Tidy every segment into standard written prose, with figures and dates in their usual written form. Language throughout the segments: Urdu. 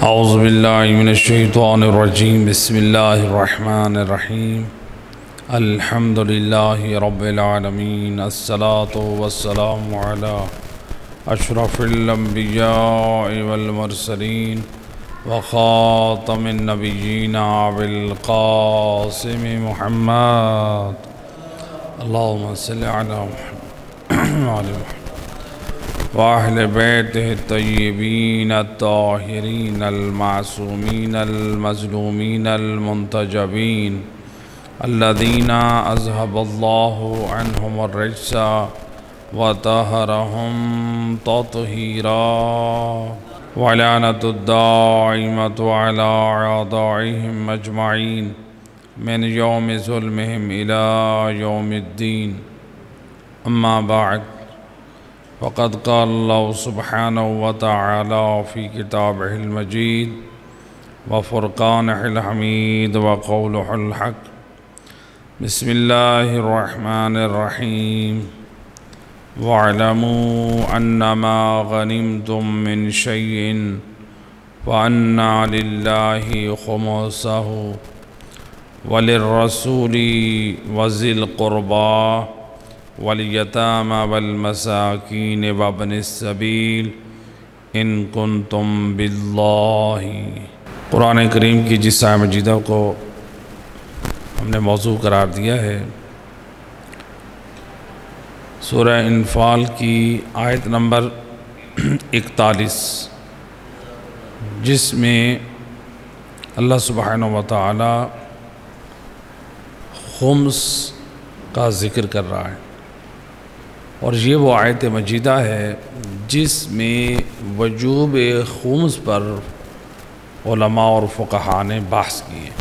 اعوذ باللہ من الشیطان الرجیم بسم اللہ الرحمن الرحیم الحمد للہ رب العالمین الصلاة والسلام علی اشرف الانبیاء والمرسلین وخاتم النبیین بالقاسم محمد اللہم صلی علی محمد وأهل بيته الطيبين الطاهرين المعصومين المظلومين المنتجبين الذين أذهب الله عنهم الرجس وطهرهم تطهيرا ولعنة الدائمة على أعدائهم أجمعين من يوم ظلمهم إلى يوم الدين أما بعد وقد قال الله سبحانه وتعالى في كتابه المجيد وفرقانه الحميد وقوله الحق بسم الله الرحمن الرحيم واعلموا أنما غنمتم من شيء فأن لله خمسه وللرسول وذي القربى والیتامی والمساکین وابن السبیل ان کنتم باللہ۔ قرآن کریم کی جس آیت مجیدہ کو ہم نے موضوع قرار دیا ہے سورہ انفال کی آیت نمبر 41، جس میں اللہ سبحانہ وتعالی خمس کا ذکر کر رہا ہے، اور یہ وہ آیت مجیدہ ہے جس میں وجوب خمس پر علماء اور فقہاء نے بحث کی ہے۔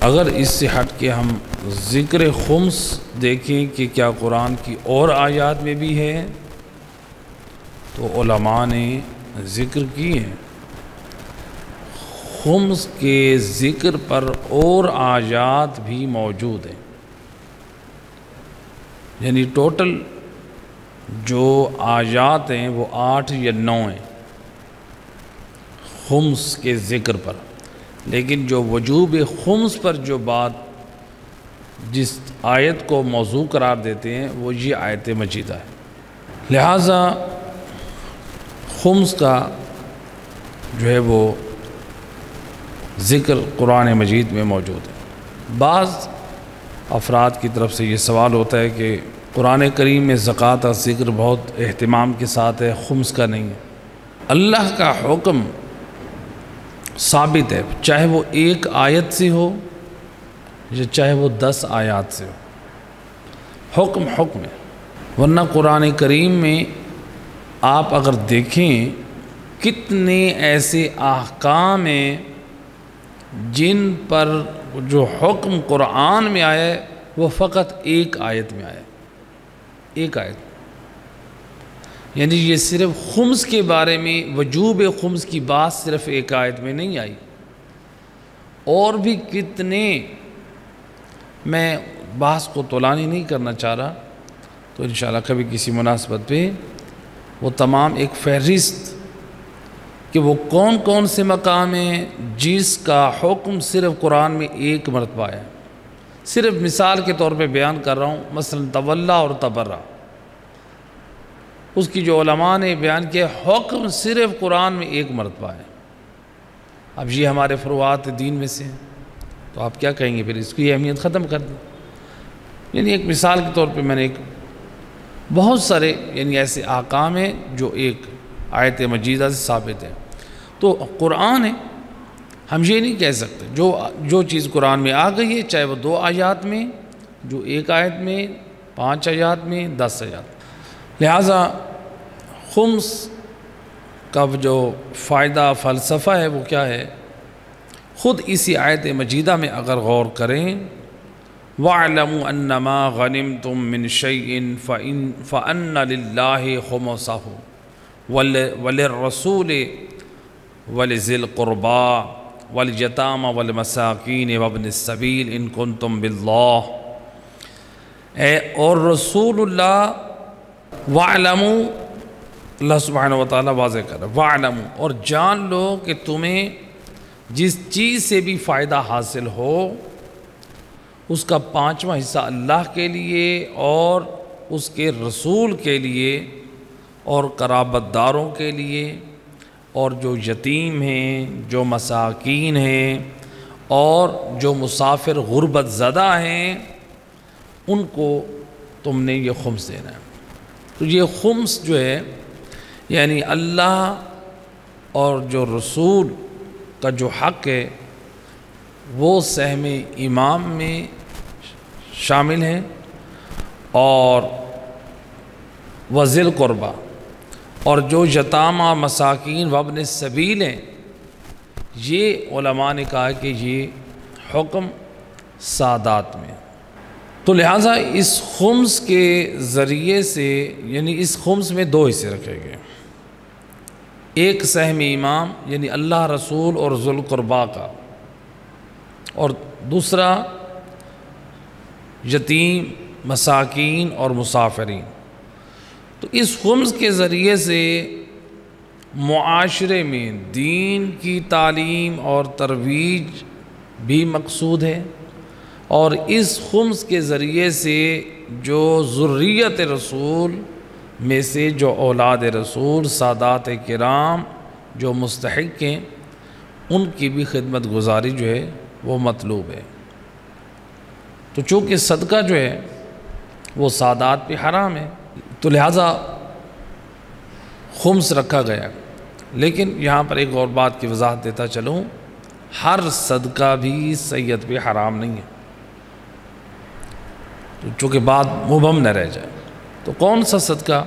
اگر اس سے ہٹ کے ہم ذکر خمس دیکھیں کہ کیا قرآن کی اور آیات میں بھی ہے، تو علماء نے ذکر کی ہے۔ خمس کے ذکر پر اور آیات بھی موجود ہیں، یعنی ٹوٹل جو آیات ہیں وہ 8 یا 9 ہیں خمس کے ذکر پر، لیکن جو وجوب خمس پر جو بات جس آیت کو موضوع قرار دیتے ہیں وہ یہ آیت مجیدہ ہے۔ لہٰذا خمس کا جو ہے وہ ذکر قرآن مجید میں موجود ہے۔ بعض افراد کی طرف سے یہ سوال ہوتا ہے کہ قرآن کریم میں زکوٰۃ کا ذکر بہت اہتمام کے ساتھ ہے، خمس کا نہیں ہے۔ اللہ کا حکم ثابت ہے، چاہے وہ 1 آیت سے ہو یا چاہے وہ 10 آیات سے ہو، حکم ہے۔ ورنہ قرآن کریم میں آپ اگر دیکھیں کتنے ایسے احکام ہیں جن پر جو حکم قرآن میں آیا ہے وہ فقط 1 آیت میں آیا ہے، 1 آیت، یعنی یہ صرف خمس کے بارے میں وجوب خمس کی بات صرف 1 آیت میں نہیں آئی، اور بھی کتنے، میں بحث کو طولانی نہیں کرنا چاہ رہا، تو انشاءاللہ کبھی کسی مناسبت پہ وہ تمام ایک فہرست کہ وہ کون کون سے مقام ہیں جس کا حکم صرف قرآن میں 1 مرتبہ ہے۔ صرف مثال کے طور پہ بیان کر رہا ہوں، مثلا تولا اور تبرہ، اس کی جو علماء نے بیان کیا حکم صرف قرآن میں 1 مرتبہ ہے۔ اب یہ ہمارے فروعات دین میں سے ہیں، تو آپ کیا کہیں گے پھر، اس کی اہمیت ختم کر دیں۔ یعنی ایک مثال کے طور پہ میں نے بہت سارے یعنی ایسے احکام ہیں جو 1 آیت مجیدہ سے ثابت ہے۔ تو قرآن ہے، ہم یہ نہیں کہہ سکتے جو چیز قرآن میں آ گئی ہے، چاہے وہ 2 آیات میں، جو 1 آیت میں، 5 آیات میں، 10 آیات۔ لہٰذا خمس کا جو فائدہ فلسفہ ہے وہ کیا ہے، خود اسی آیت مجیدہ میں اگر غور کریں، وَاعْلَمُوا أَنَّمَا غَنِمْتُم مِّن شَيْءٍ فَأَنَّ لِلَّهِ خُمُسَهُ وَلِلرَّسُولِ وَلِذِي الْقُرْبَىٰ وَالْيَتَامَىٰ وَالْمَسَاكِينِ وَابْنِ السَّبِيلِ إِن كُنتُم بِاللَّهِ، اور رسول اللہ وَاعْلَمُوا اللہ سبحانہ وتعالیٰ واضح کر رہا ہے، وَاعْلَمُوا، اور جان لو کہ تمہیں جس چیز سے بھی فائدہ حاصل ہو اس کا 5واں حصہ اللہ کے لیے اور اس کے رسول کے لیے اور قرابت داروں کے لیے اور جو یتیم ہیں، جو مساکین ہیں اور جو مسافر غربت زدہ ہیں، ان کو تم نے یہ خمس دینا ہے۔ تو یہ خمس جو ہے یعنی اللہ اور جو رسول کا جو حق ہے وہ سہم امام میں شامل ہیں اور وذی القربہ اور جو یتامى مساکین وابن السبیل ہیں، یہ علماء نے کہا کہ یہ حکم سادات میں۔ تو لہٰذا اس خمس کے ذریعے سے یعنی اس خمس میں 2 حصے رکھے گئے، ایک سہم امام یعنی اللہ، رسول اور ذو القربہ کا، اور دوسرا یتیم، مساکین اور مسافرین۔ تو اس خمس کے ذریعے سے معاشرے میں دین کی تعلیم اور ترویج بھی مقصود ہے، اور اس خمس کے ذریعے سے جو ذریت رسول میں سے جو اولاد رسول سادات کرام جو مستحق ہیں ان کی بھی خدمت گزاری جو ہے وہ مطلوب ہے۔ تو چونکہ صدقہ جو ہے وہ سادات پہ حرام ہے تو لہٰذا خمس رکھا گیا، لیکن یہاں پر ایک اور بات کی وضاحت دیتا چلوں، ہر صدقہ بھی سید پہ حرام نہیں ہے، تو چونکہ بات مبہم نہ رہ جائے۔ تو کون سا صدقہ؟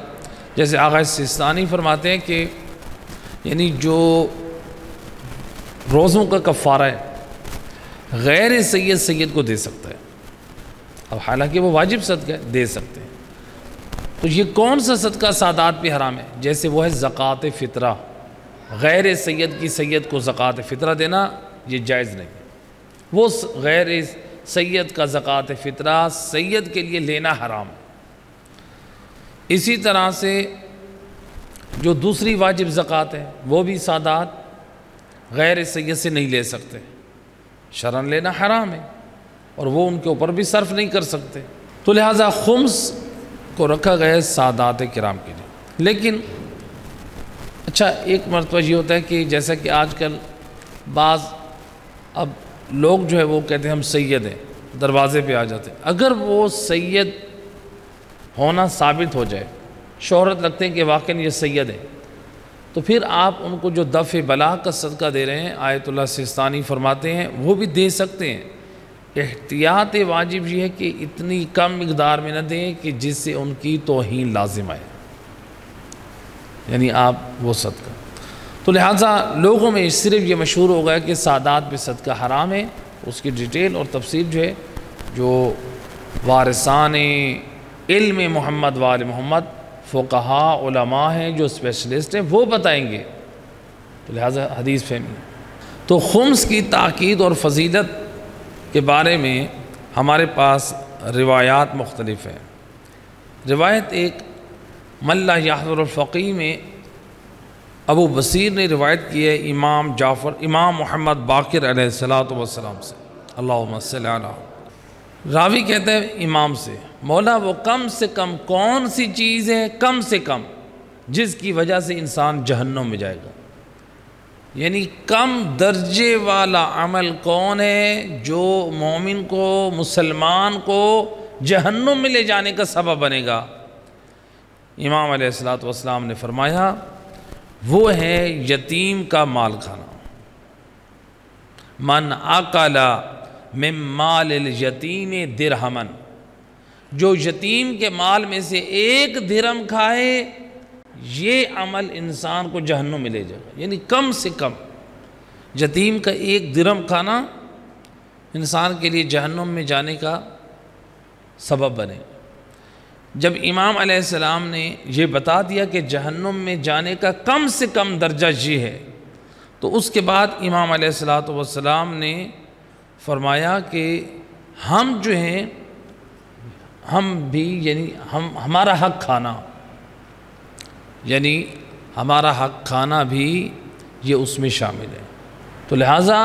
جیسے آغا سیستانی فرماتے ہیں کہ یعنی جو روزوں کا کفارہ ہے غیر سید کو دے سکتا ہے، اب حالانکہ وہ واجب صدقہ ہے، دے سکتے ہیں۔ تو یہ کون سا صدقہ سادات پہ حرام ہے؟ جیسے وہ ہے زکوٰۃ فطرہ، غیر سید کی سید کو زکوٰۃ فطرہ دینا یہ جائز نہیں ہے، وہ غیر سید کا زکوٰۃ فطرہ سید کے لیے لینا حرام ہے۔ اسی طرح سے جو دوسری واجب زکوٰۃ ہے وہ بھی سادات غیر سید سے نہیں لے سکتے، شرعاً لینا حرام ہے اور وہ ان کے اوپر بھی صرف نہیں کر سکتے۔ تو لہٰذا خمس کو رکھا گیا سادات کرام کے لیے۔ لیکن اچھا ایک مرتبہ یہ ہوتا ہے کہ جیسا کہ آج کل بعض اب لوگ جو ہے وہ کہتے ہیں ہم سید ہیں، دروازے پہ آ جاتے ہیں، اگر وہ سید ہونا ثابت ہو جائے، شہرت رکھتے ہیں کہ واقعی یہ سید ہیں، تو پھر آپ ان کو جو دفع بلا کا صدقہ دے رہے ہیں آیت اللہ سیستانی فرماتے ہیں وہ بھی دے سکتے ہیں۔ احتیاط واجب یہ ہے کہ اتنی کم مقدار میں نہ دیں کہ جس سے ان کی توہین لازم آئے، یعنی آپ وہ صدقہ۔ تو لہٰذا لوگوں میں صرف یہ مشہور ہو گیا کہ سادات پہ صدقہ حرام ہے، اس کی ڈیٹیل اور تفصیل جو ہے جو وارثان علم محمد وآل محمد فقہاء علماء ہیں جو اسپیشلسٹ ہیں وہ بتائیں گے، تو لہٰذا حدیث فہمی۔ تو خمس کی تاکید اور فضیلت کے بارے میں ہمارے پاس روایات مختلف ہیں۔ روایت ایک من لا یحضر الفقیہ میں ابو بصیر نے روایت کی ہے امام محمد باقر علیہ السلام سے، اللہم صلی علیہ۔ راوی کہتا ہے امام سے، مولا وہ کم سے کم کون سی چیز ہے، کم سے کم جس کی وجہ سے انسان جہنم میں جائے گا، یعنی کم درجے والا عمل کون ہے جو مومن کو، مسلمان کو جہنم میں لے جانے کا سبب بنے گا؟ امام علیہ السلام نے فرمایا وہ ہے یتیم کا مال کھانا۔ من اکل من مال الیتیم درہما، جو یتیم کے مال میں سے 1 درہم کھائے یہ عمل انسان کو جہنم میں لے جائے گا، یعنی کم سے کم یتیم کا 1 درہم کھانا انسان کے لیے جہنم میں جانے کا سبب بنے۔ جب امام علیہ السلام نے یہ بتا دیا کہ جہنم میں جانے کا کم سے کم درجہ یہ ہے، تو اس کے بعد امام علیہ السلام نے فرمایا کہ ہم جو ہیں ہم بھی یعنی ہمارا حق کھانا، یعنی ہمارا حق کھانا بھی یہ اس میں شامل ہے۔ تو لہٰذا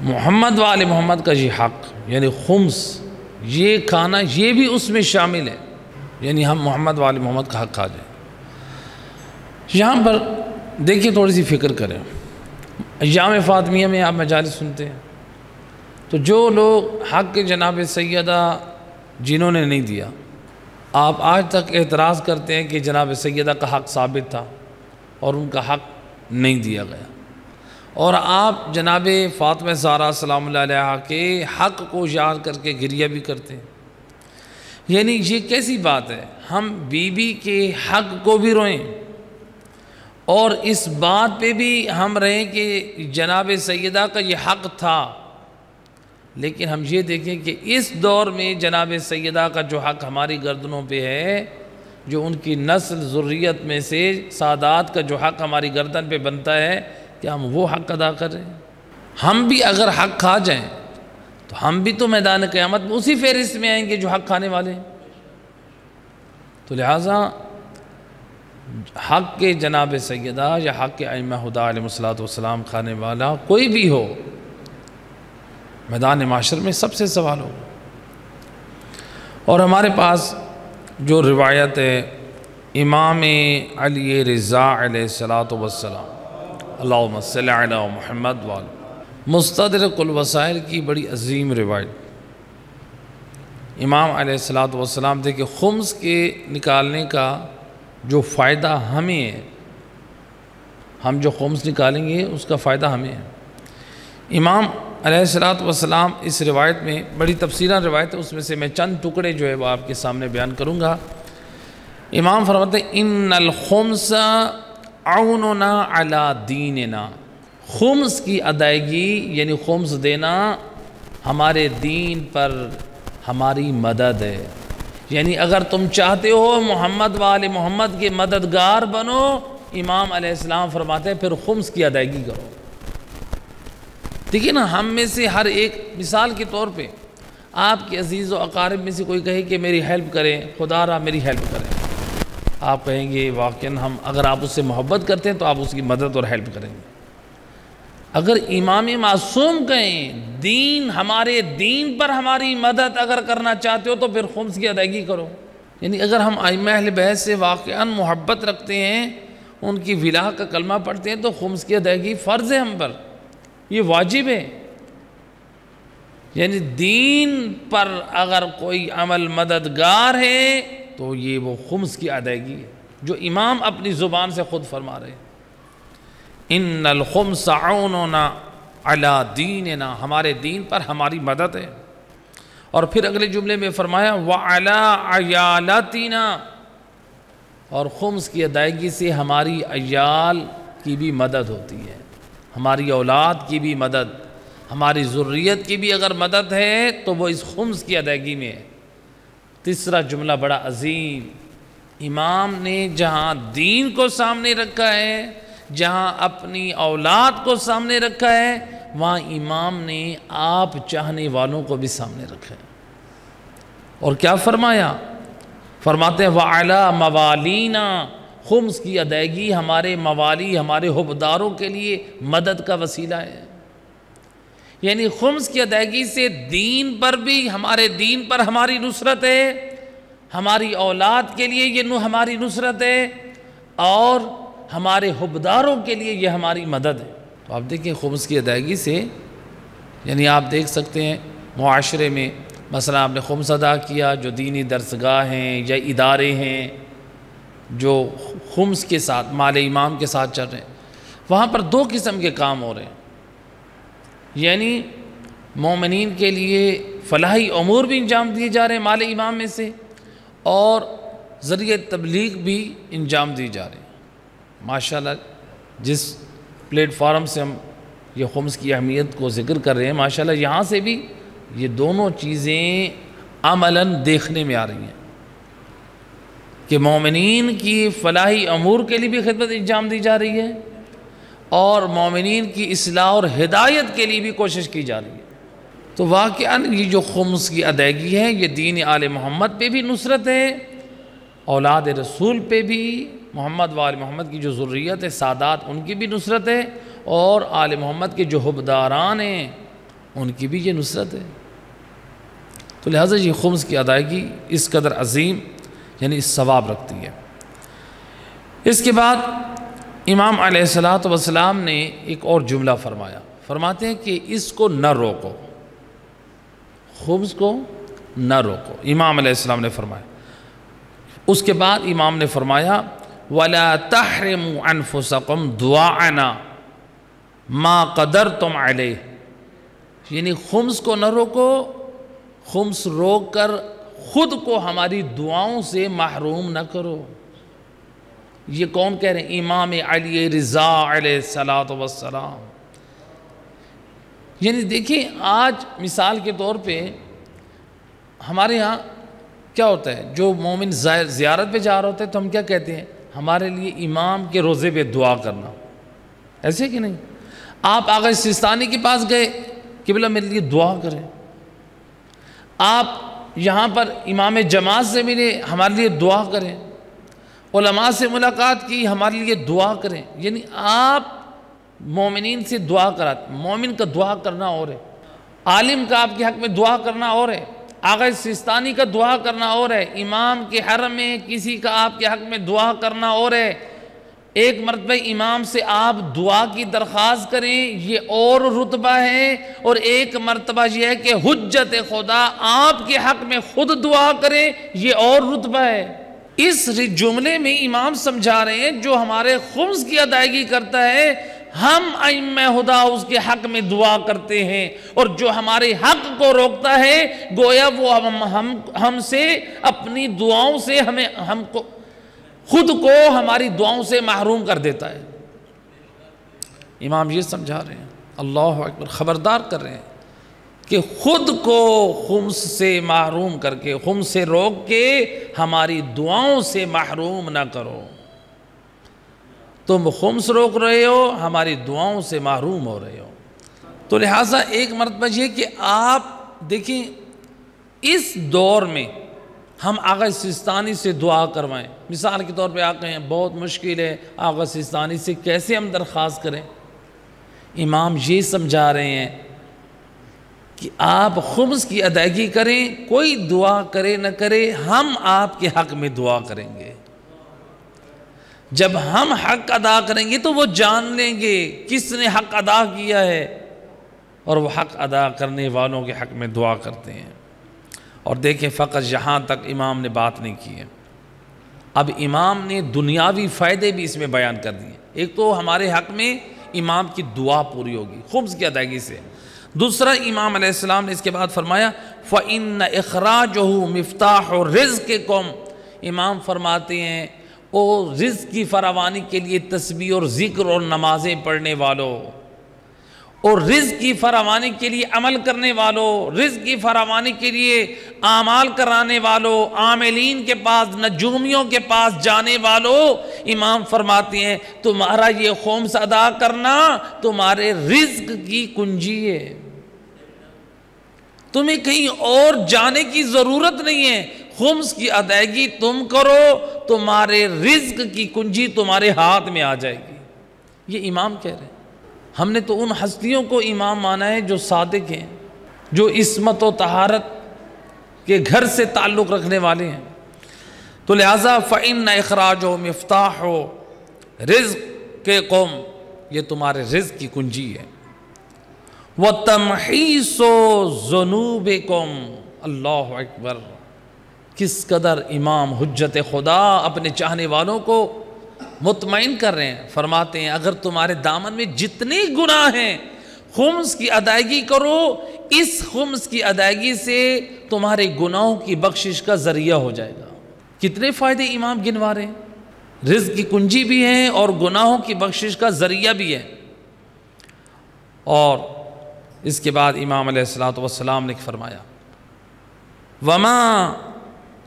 محمد وآل محمد کا یہ حق یعنی خمس یہ کھانا یہ بھی اس میں شامل ہے، یعنی ہم محمد وآل محمد کا حق کھا جائیں۔ یہاں پر دیکھیے تھوڑی سی فکر کریں، ایام فاطمیہ میں آپ مجالس سنتے ہیں تو جو لوگ حق کے جناب سیدہ جنہوں نے نہیں دیا، آپ آج تک اعتراض کرتے ہیں کہ جناب سیدہ کا حق ثابت تھا اور ان کا حق نہیں دیا گیا، اور آپ جناب فاطمہ زہرا سلام اللہ علیہا کے حق کو یاد کر کے گریہ بھی کرتے ہیں۔ یعنی یہ کیسی بات ہے، ہم بی بی کے حق کو بھی روئیں اور اس بات پہ بھی ہم رہیں کہ جناب سیدہ کا یہ حق تھا، لیکن ہم یہ دیکھیں کہ اس دور میں جناب سیدہ کا جو حق ہماری گردنوں پہ ہے، جو ان کی نسل ذریت میں سے سادات کا جو حق ہماری گردن پہ بنتا ہے، کہ ہم وہ حق ادا کریں۔ ہم بھی اگر حق کھا جائیں تو ہم بھی تو میدان قیامت میں اسی فہرست میں آئیں گے جو حق کھانے والے ہیں۔ تو لہٰذا حق کے جناب سیدہ یا حق کے ائمہ ہدیٰ علیہ السلام کھانے والا کوئی بھی ہو، میدان معاشر میں سب سے سوال ہوگا۔ اور ہمارے پاس جو روایت ہے امام علی رضا علیہ السلام، اللہم صلی علی محمد وآلہ، مستدرک الوسائل کی بڑی عظیم روایت۔ امام علیہ السلام تھے کہ خمس کے نکالنے کا جو فائدہ ہمیں ہے، ہم جو خمس نکالیں گے اس کا فائدہ ہمیں ہے۔ امام علیہ السلام اس روایت میں بڑی تفصیلہ روایت ہے، اس میں سے میں چند ٹکڑے جو ہے وہ آپ کے سامنے بیان کروں گا۔ امام فرماتے ہیں ان الخمس عوننا علی دیننا، خمس کی ادائیگی یعنی خمس دینا ہمارے دین پر ہماری مدد ہے۔ یعنی اگر تم چاہتے ہو محمد وآل محمد کے مددگار بنو، امام علیہ السلام فرماتے ہیں پھر خمس کی ادائیگی کرو۔ دیکھیں نا، ہم میں سے ہر ایک مثال کے طور پہ آپ کے عزیز و اقارب میں سے کوئی کہے کہ میری ہیلپ کریں، خدا را میری ہیلپ کریں، آپ کہیں گے واقعاً ہم اگر آپ اس سے محبت کرتے ہیں تو آپ اس کی مدد اور ہیلپ کریں گے۔ اگر امام معصوم کہیں دین ہمارے دین پر ہماری مدد اگر کرنا چاہتے ہو تو پھر خمس کی ادائیگی کرو۔ یعنی اگر ہم ائمہ اہل بیت سے واقعاً محبت رکھتے ہیں، ان کی ولا کا کلمہ پڑھتے ہیں، تو خمس کی ادائیگی فرض ہے ہم پر، یہ واجب ہے۔ یعنی دین پر اگر کوئی عمل مددگار ہے تو یہ وہ خمس کی ادائیگی ہے، جو امام اپنی زبان سے خود فرما رہے ہیں۔ ان الخمس عوننا علی دیننا، ہمارے دین پر ہماری مدد ہے۔ اور پھر اگلے جملے میں فرمایا وعلی عیالاتنا، اور خمس کی ادائیگی سے ہماری عیال کی بھی مدد ہوتی ہے، ہماری اولاد کی بھی مدد، ہماری ذریت کی بھی اگر مدد ہے تو وہ اس خمس کی ادائیگی میں ہے۔ تیسرا جملہ بڑا عظیم، امام نے جہاں دین کو سامنے رکھا ہے، جہاں اپنی اولاد کو سامنے رکھا ہے، وہاں امام نے آپ چاہنے والوں کو بھی سامنے رکھا ہے۔ اور کیا فرمایا؟ فرماتے ہیں وَعَلَى مَوَالِينَا، خمس کی ادائیگی ہمارے موالی، ہمارے حبداروں کے لیے مدد کا وسیلہ ہے۔ یعنی خمس کی ادائیگی سے دین پر بھی، ہمارے دین پر ہماری نصرت ہے، ہماری اولاد کے لیے یہ ہماری نصرت ہے، اور ہمارے حبداروں کے لیے یہ ہماری مدد ہے۔ تو آپ دیکھیں خمس کی ادائیگی سے، یعنی آپ دیکھ سکتے ہیں معاشرے میں مثلا آپ نے خمس ادا کیا، جو دینی درسگاہ ہیں یا ادارے ہیں جو خمس کے ساتھ مال امام کے ساتھ چل رہے ہیں، وہاں پر دو قسم کے کام ہو رہے ہیں۔ یعنی مومنین کے لیے فلاحی امور بھی انجام دیے جا رہے ہیں مال امام میں سے، اور ذریعہ تبلیغ بھی انجام دی جا رہے ہیں۔ ماشاءاللہ جس پلیٹ فارم سے ہم یہ خمس کی اہمیت کو ذکر کر رہے ہیں، ماشاءاللہ یہاں سے بھی یہ دونوں چیزیں عملاً دیکھنے میں آ رہی ہیں کہ مومنین کی فلاحی امور کے لیے بھی خدمت انجام دی جا رہی ہے، اور مومنین کی اصلاح اور ہدایت کے لیے بھی کوشش کی جا رہی ہے۔ تو واقعاً یہ جو خمس کی ادائیگی ہے، یہ دین آل محمد پہ بھی نصرت ہے، اولاد رسول پہ بھی، محمد وآل محمد کی جو ذریت ہے سادات، ان کی بھی نصرت ہے، اور آل محمد کے جو حبداران ہیں ان کی بھی یہ نصرت ہے۔ تو لہٰذا یہ خمس کی ادائیگی اس قدر عظیم یعنی ثواب رکھتی ہے۔ اس کے بعد امام علیہ السلام نے ایک اور جملہ فرمایا، فرماتے ہیں کہ اس کو نہ روکو، خمس کو نہ روکو، امام علیہ السلام نے فرمایا۔ اس کے بعد امام نے فرمایا وَلَا تَحْرِمُوا أَنفُسَكُمْ دُعَاءَنَا مَا قَدَرْتُمْ عَلَيْهِ، یعنی خمس کو نہ روکو، خمس روک کر خود کو ہماری دعاؤں سے محروم نہ کرو۔ یہ کون کہہ رہے ہیں؟ امام علی رضا علیہ السلام۔ یعنی دیکھیں آج مثال کے طور پہ ہمارے ہاں کیا ہوتا ہے، جو مومن زیارت پہ جا رہا ہوتا ہے تو ہم کیا کہتے ہیں؟ ہمارے لیے امام کے روزے پہ دعا کرنا، ایسے کہ نہیں؟ آپ آغا سستانی کے پاس گئے، قبلہ میرے لیے دعا کریں۔ آپ یہاں پر امام جماعت سے ملے، ہمارے لیے دعا کریں۔ علماء سے ملاقات کی، ہمارے لیے دعا کریں۔ یعنی آپ مومنین سے دعا کراتے، مومن کا دعا کرنا اور ہے، عالم کا آپ کے حق میں دعا کرنا اور ہے، آغا سستانی کا دعا کرنا اور ہے، امام کے حرم میں کسی کا آپ کے حق میں دعا کرنا اور ہے۔ ایک مرتبہ امام سے آپ دعا کی درخواست کریں، یہ اور رتبہ ہے، اور ایک مرتبہ یہ ہے کہ حجت خدا آپ کے حق میں خود دعا کریں، یہ اور رتبہ ہے۔ اس جملے میں امام سمجھا رہے ہیں جو ہمارے خمس کی ادائیگی کرتا ہے، ہم ائمہ خدا اس کے حق میں دعا کرتے ہیں، اور جو ہمارے حق کو روکتا ہے گویا وہ ہم سے اپنی دعاؤں سے ہم کو خود کو ہماری دعاؤں سے محروم کر دیتا ہے۔ امام یہ سمجھا رہے ہیں، اللہ اکبر، خبردار کر رہے ہیں کہ خود کو خمس سے محروم کر کے، خمس سے روک کے ہماری دعاؤں سے محروم نہ کرو۔ تم خمس روک رہے ہو، ہماری دعاؤں سے محروم ہو رہے ہو۔ تو لہٰذا ایک مرتبہ یہ کہ آپ دیکھیں اس دور میں ہم آغا سستانی سے دعا کروائیں، مثال کے طور پہ آپ کہیں بہت مشکل ہے، آغا سستانی سے کیسے ہم درخواست کریں؟ امام یہ سمجھا رہے ہیں کہ آپ خمس کی ادائیگی کریں، کوئی دعا کرے نہ کرے، ہم آپ کے حق میں دعا کریں گے۔ جب ہم حق ادا کریں گے تو وہ جان لیں گے کس نے حق ادا کیا ہے، اور وہ حق ادا کرنے والوں کے حق میں دعا کرتے ہیں۔ اور دیکھیں فقط یہاں تک امام نے بات نہیں کی ہے، اب امام نے دنیاوی فائدے بھی اس میں بیان کر دیے۔ ایک تو ہمارے حق میں امام کی دعا پوری ہوگی خمس کی ادائیگی سے، دوسرا امام علیہ السلام نے اس کے بعد فرمایا فَإِنَّ إِخْرَاجُهُ مِفْتَاحُ رِزْقِكُمْ، امام فرماتے ہیں او رزق کی فراوانی کے لیے تسبیح اور ذکر اور نمازیں پڑھنے والوں، اور رزق کی فراوانی کے لیے عمل کرنے والوں، رزق کی فراوانی کے لیے اعمال کرانے والوں، عاملین کے پاس، نجومیوں کے پاس جانے والوں، امام فرماتے ہیں تمہارا یہ خمس ادا کرنا تمہارے رزق کی کنجی ہے، تمہیں کہیں اور جانے کی ضرورت نہیں ہے، خمس کی ادائیگی تم کرو، تمہارے رزق کی کنجی تمہارے ہاتھ میں آ جائے گی۔ یہ امام کہہ رہے ہیں۔ ہم نے تو ان ہستیوں کو امام مانا ہے جو صادق ہیں، جو عصمت و طہارت کے گھر سے تعلق رکھنے والے ہیں۔ تو لہٰذا فَإِنَّ إِخْرَاجُهُ مِفْتَاحُ رِزْقِكُمْ، یہ تمہارے رزق کی کنجی ہے۔ وَتَمْحِيصُ ذُنُوبِكُمْ، اللہ اکبر، کس قدر امام حجت خدا اپنے چاہنے والوں کو مطمئن کر رہے ہیں۔ فرماتے ہیں اگر تمہارے دامن میں جتنے گناہ ہیں خمس کی ادائیگی کرو، اس خمس کی ادائیگی سے تمہارے گناہوں کی بخشش کا ذریعہ ہو جائے گا۔ کتنے فائدے امام گنوا رہے ہیں، رزق کی کنجی بھی ہیں اور گناہوں کی بخشش کا ذریعہ بھی ہے۔ اور اس کے بعد امام علیہ السلام نے فرمایا وَمَا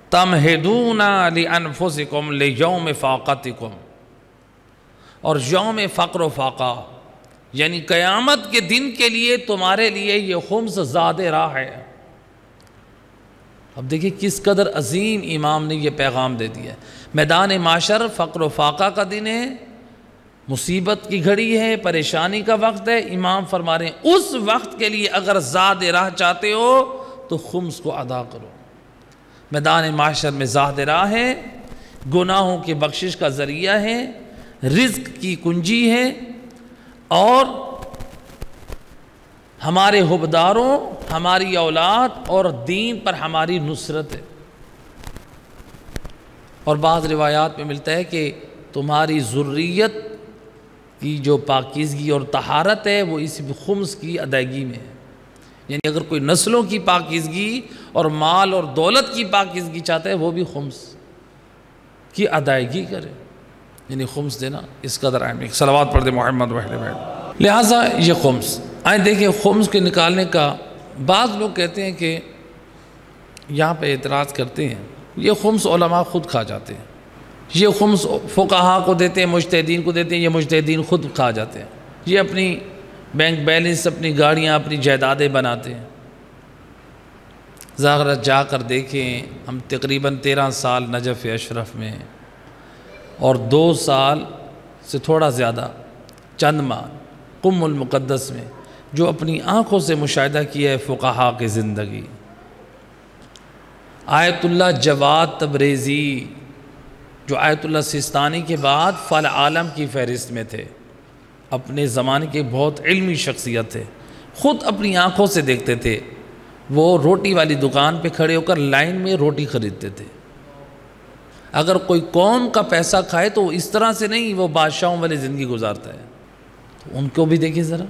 تَمْهِدُونَ لِأَنفُسِكُمْ لِيَوْمِ فَاقَتِكُمْ، اور یوم فقر و فاقہ یعنی قیامت کے دن کے لیے تمہارے لیے یہ خمس زاد راہ ہے۔ اب دیکھیں کس قدر عظیم امام نے یہ پیغام دے دیا ہے۔ میدان معاشر فقر و فاقہ کا دن ہے، مصیبت کی گھڑی ہے، پریشانی کا وقت ہے، امام فرما رہے ہیں اس وقت کے لیے اگر زاد راہ چاہتے ہو تو خمس کو ادا کرو۔ میدان معاشر میں زاد راہ ہے، گناہوں کی بخشش کا ذریعہ ہے، رزق کی کنجی ہے، اور ہمارے حبداروں، ہماری اولاد اور دین پر ہماری نصرت ہے۔ اور بعض روایات میں ملتا ہے کہ تمہاری ذریت کی جو پاکیزگی اور طہارت ہے وہ اس خمس کی ادائیگی میں ہے۔ یعنی اگر کوئی نسلوں کی پاکیزگی اور مال اور دولت کی پاکیزگی چاہتا ہے وہ بھی خمس کی ادائیگی کرے، یعنی خمس دینا اس قدر اہم ہے۔ صلوات پڑھ دے محمد وحلِ بیت۔ لہٰذا یہ خمس، آئیں دیکھیں خمس کے نکالنے کا بعض لوگ کہتے ہیں کہ یہاں پہ اعتراض کرتے ہیں یہ خمس علماء خود کھا جاتے ہیں، یہ خمس فقہاء کو دیتے ہیں، مجتہدین کو دیتے ہیں، یہ مجتہدین خود کھا جاتے ہیں، یہ اپنی بینک بیلنس، اپنی گاڑیاں، اپنی جائیدادیں بناتے ہیں۔ ذرا جا کر دیکھیں، ہم تقریباً 13 سال نجف اشرف میں اور 2 سال سے تھوڑا زیادہ چند ماہ قم المقدس میں جو اپنی آنکھوں سے مشاہدہ کیا ہے فقہاء کی زندگی۔ آیت اللہ جواد تبریزی جو آیت اللہ سیستانی کے بعد فل عالم کی فہرست میں تھے، اپنے زمانے کے بہت علمی شخصیت تھے، خود اپنی آنکھوں سے دیکھتے تھے، وہ روٹی والی دکان پہ کھڑے ہو کر لائن میں روٹی خریدتے تھے۔ اگر کوئی قوم کا پیسہ کھائے تو اس طرح سے نہیں، وہ بادشاہوں والی زندگی گزارتا ہے۔ تو ان کو بھی دیکھیں ذرا،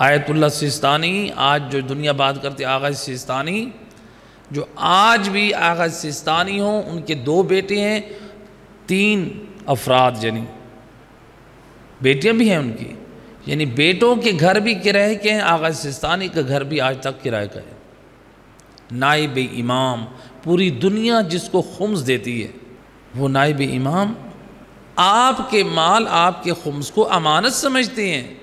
آیت اللہ سیستانی، آج جو دنیا بات کرتے آغا سیستانی، جو آج بھی آغا سیستانی ہوں، ان کے 2 بیٹے ہیں، 3 افراد، یعنی بیٹیاں بھی ہیں ان کی، یعنی بیٹوں کے گھر بھی کرائے کے ہیں، آغا سیستانی کا گھر بھی آج تک کرائے کا ہے۔ نائب امام، پوری دنیا جس کو خمس دیتی ہے وہ نائب امام آپ کے مال، آپ کے خمس کو امانت سمجھتے ہیں۔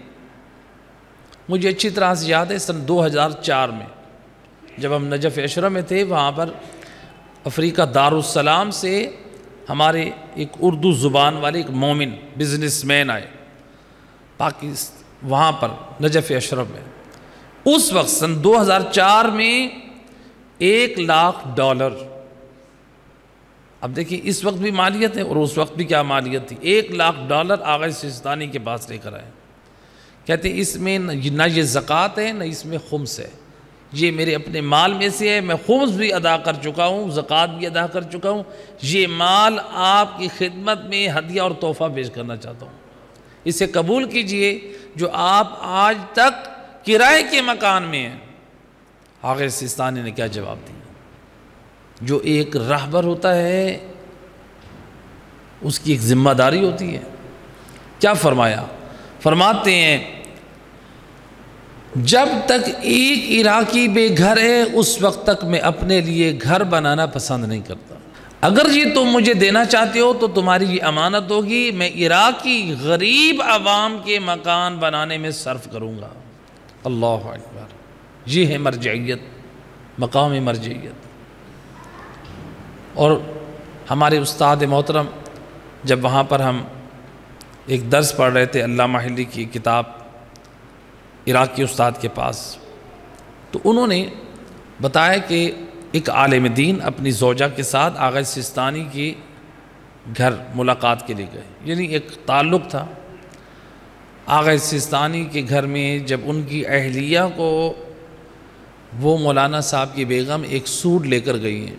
مجھے اچھی طرح سے یاد ہے سن 2004 میں جب ہم نجف اشرف میں تھے، وہاں پر افریقہ دارالسلام سے ہمارے ایک اردو زبان والے ایک مومن بزنس مین آئے وہاں پر نجف اشرف میں۔ اس وقت سن 2004 میں $1,00,000، اب دیکھیں اس وقت بھی مالیت ہے اور اس وقت بھی کیا مالیت تھی، $1,00,000 آغا سیستانی کے پاس لے کر آئے۔ کہتے ہیں اس میں نہ یہ زکوٰۃ ہے نہ اس میں خمس ہے، یہ میرے اپنے مال میں سے ہے، میں خمس بھی ادا کر چکا ہوں، زکوٰۃ بھی ادا کر چکا ہوں، یہ مال آپ کی خدمت میں ہدیہ اور تحفہ پیش کرنا چاہتا ہوں، اسے قبول کیجئے جو آپ آج تک کرائے کے مکان میں ہیں۔ آغا سیستانی نے کیا جواب دیا؟ جو ایک رہبر ہوتا ہے اس کی ایک ذمہ داری ہوتی ہے۔ کیا فرمایا؟ فرماتے ہیں جب تک ایک عراقی بے گھر ہے اس وقت تک میں اپنے لیے گھر بنانا پسند نہیں کرتا، اگر یہ تم مجھے دینا چاہتے ہو تو تمہاری یہ امانت ہوگی، میں عراقی غریب عوام کے مکان بنانے میں صرف کروں گا۔ اللہ اکبر، یہ ہے مرجعیت، مقام مرجعیت۔ اور ہمارے استاد محترم جب وہاں پر ہم ایک درس پڑھ رہے تھے علامہ حلی کی کتاب عراقی استاد کے پاس، تو انہوں نے بتایا کہ ایک عالم دین اپنی زوجہ کے ساتھ آغا سیستانی کی گھر ملاقات کے لیے گئے، یعنی ایک تعلق تھا۔ آغا سیستانی کے گھر میں جب ان کی اہلیہ کو وہ مولانا صاحب کی بیگم ایک سوٹ لے کر گئی ہیں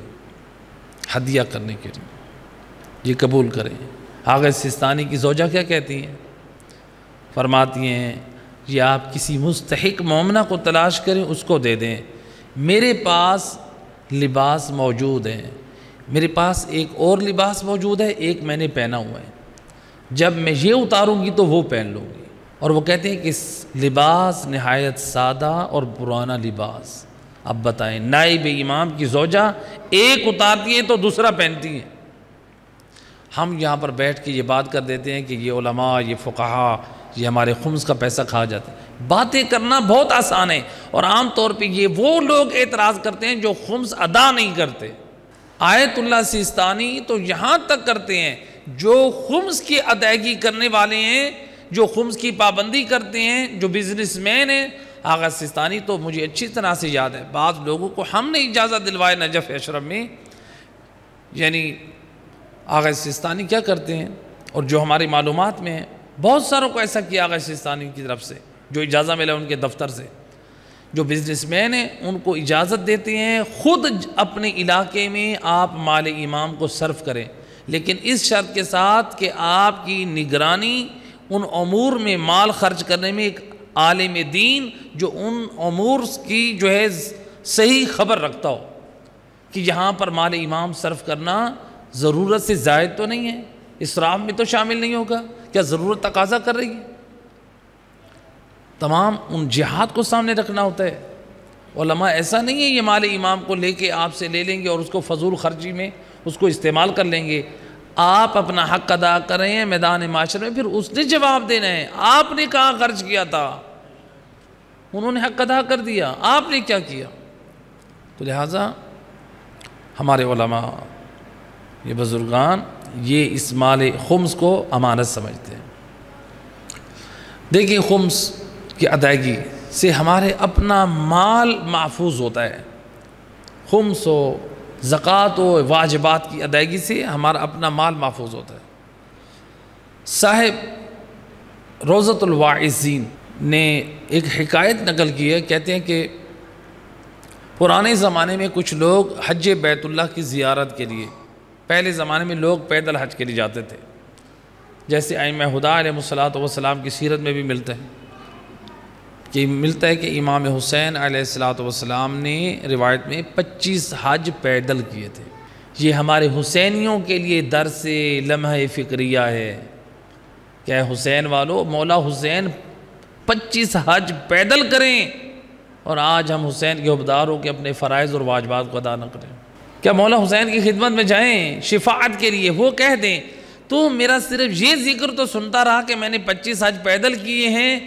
ہدیہ کرنے کے لیے، یہ قبول کریں، آغا سیستانی کی زوجہ کیا کہتی ہیں؟ فرماتی ہیں یہ آپ کسی مستحق مومنہ کو تلاش کریں، اس کو دے دیں، میرے پاس لباس موجود ہیں، میرے پاس ایک اور لباس موجود ہے، ایک میں نے پہنا ہوا ہے، جب میں یہ اتاروں گی تو وہ پہن لوں گی۔ اور وہ کہتے ہیں کہ لباس نہایت سادہ اور پرانا لباس۔ اب بتائیں نائب امام کی زوجہ ایک اتارتی ہیں تو دوسرا پہنتی ہیں۔ ہم یہاں پر بیٹھ کے یہ بات کر دیتے ہیں کہ یہ علماء، یہ فقہاء، یہ ہمارے خمس کا پیسہ کھا جاتے ہیں۔ باتیں کرنا بہت آسان ہے، اور عام طور پہ یہ وہ لوگ اعتراض کرتے ہیں جو خمس ادا نہیں کرتے۔ آیت اللہ سیستانی تو یہاں تک کرتے ہیں جو خمس کی ادائیگی کرنے والے ہیں جو خمس کی پابندی کرتے ہیں، جو بزنس مین ہیں. آغا سستانی تو مجھے اچھی طرح سے یاد ہے، بعض لوگوں کو ہم نے اجازت دلوائے نجف اشرف میں، یعنی آغا سستانی کیا کرتے ہیں، اور جو ہماری معلومات میں ہے بہت ساروں کو ایسا کیا آغا سستانی کی طرف سے، جو اجازت ملا ان کے دفتر سے. جو بزنس مین ہیں ان کو اجازت دیتے ہیں خود اپنے علاقے میں آپ مال امام کو صرف کریں، لیکن اس شرط کے ساتھ کہ آپ کی نگرانی ان امور میں مال خرچ کرنے میں ایک عالم دین جو ان امور کی جو ہے صحیح خبر رکھتا ہو کہ یہاں پر مال امام صرف کرنا ضرورت سے زائد تو نہیں ہے، اسراف میں تو شامل نہیں ہوگا، کیا ضرورت تقاضا کر رہی ہے. تمام ان جہات کو سامنے رکھنا ہوتا ہے. علماء ایسا نہیں ہے یہ مال امام کو لے کے آپ سے لے لیں گے اور اس کو فضول خرچی میں اس کو استعمال کر لیں گے. آپ اپنا حق ادا کر رہے ہیں میدان معاشرے میں، پھر اس نے جواب دینا ہے. آپ نے کہاں خرچ کیا تھا، انہوں نے حق ادا کر دیا، آپ نے کیا کیا. تو لہٰذا ہمارے علماء، یہ بزرگان، یہ اس مال خمس کو امانت سمجھتے ہیں. دیکھیں خمس کی ادائیگی سے ہمارے اپنا مال محفوظ ہوتا ہے. خمس و زکوٰۃ و واجبات کی ادائیگی سے ہمارا اپنا مال محفوظ ہوتا ہے. صاحب روضۃ الواعظین نے ایک حکایت نقل کی ہے، کہتے ہیں کہ پرانے زمانے میں کچھ لوگ حج بیت اللہ کی زیارت کے لیے، پہلے زمانے میں لوگ پیدل حج کے لیے جاتے تھے، جیسے ائمہ ہدیٰ علیہ السلام کی سیرت میں بھی ملتا ہے کہ امام حسین علیہ السلام نے روایت میں 25 حج پیدل کیے تھے. یہ ہمارے حسینیوں کے لیے درس لمحہ فکریہ ہے کہ اے حسین والو، مولا حسین 25 حج پیدل کریں اور آج ہم حسین کے حبدار ہو کے اپنے فرائض اور واجبات کو ادا نہ کریں. کیا مولا حسین کی خدمت میں جائیں شفاعت کے لیے، وہ کہہ دیں تو میرا صرف یہ ذکر تو سنتا رہا کہ میں نے 25 حج پیدل کیے ہیں،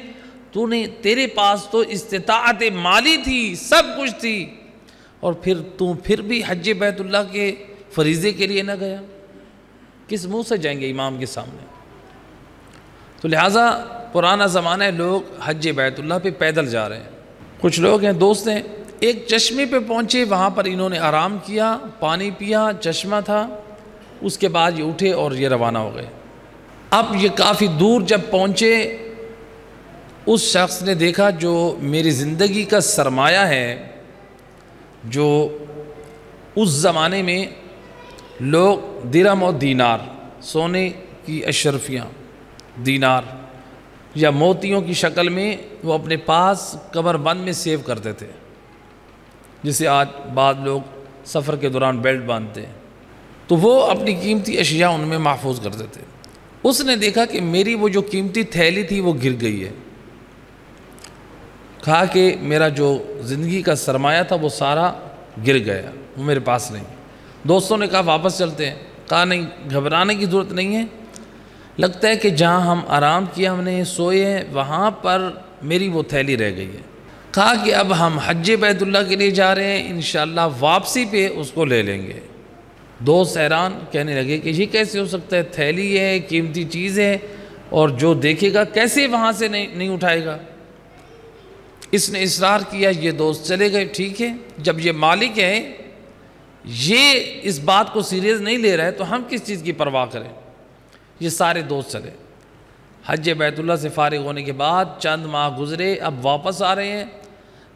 تیرے پاس تو استطاعت مالی تھی، سب کچھ تھی، اور پھر بھی حج بیت اللہ کے فریضے کے لیے نہ گیا، کس منہ سے جائیں گے امام کے سامنے. تو لہٰذا پرانا زمانہ ہے، لوگ حج بیت اللہ پہ پیدل جا رہے ہیں. کچھ لوگ ہیں، دوست ہیں، ایک چشمے پہ پہنچے، وہاں پر انہوں نے آرام کیا، پانی پیا، چشمہ تھا، اس کے بعد یہ اٹھے اور یہ روانہ ہو گئے. اب یہ کافی دور جب پہنچے، اس شخص نے دیکھا جو میری زندگی کا سرمایہ ہے، جو اس زمانے میں لوگ درہم اور دینار، سونے کی اشرفیاں، دینار یا موتیوں کی شکل میں وہ اپنے پاس کمر بند میں سیو کرتے تھے، جسے آج بعض لوگ سفر کے دوران بیلٹ باندھتے ہیں، تو وہ اپنی قیمتی اشیاء ان میں محفوظ کرتے تھے. اس نے دیکھا کہ میری وہ جو قیمتی تھیلی تھی وہ گر گئی ہے. کہا کہ میرا جو زندگی کا سرمایہ تھا وہ سارا گر گیا، وہ میرے پاس نہیں. دوستوں نے کہا واپس چلتے ہیں. کہا نہیں، گھبرانے کی ضرورت نہیں ہے، لگتا ہے کہ جہاں ہم آرام کیا، ہم نے سوئے ہیں، وہاں پر میری وہ تھیلی رہ گئی ہے. کہا کہ اب ہم حج بیت اللہ کے لیے جا رہے ہیں، انشاءاللہ واپسی پہ اس کو لے لیں گے. دوست حیران، کہنے لگے کہ یہ کیسے ہو سکتا ہے، تھیلی ہے، قیمتی چیز ہے، اور جو دیکھے گا کیسے وہاں سے نہیں اٹھائے گا. اس نے اصرار کیا، یہ دوست چلے گئے. ٹھیک ہے، جب یہ مالک ہے، یہ اس بات کو سیریس نہیں لے رہا ہے تو ہم کس چیز کی پرواہ کریں. یہ سارے دوست چلے. حج بیت اللہ سے فارغ ہونے کے بعد چند ماہ گزرے، اب واپس آ رہے ہیں.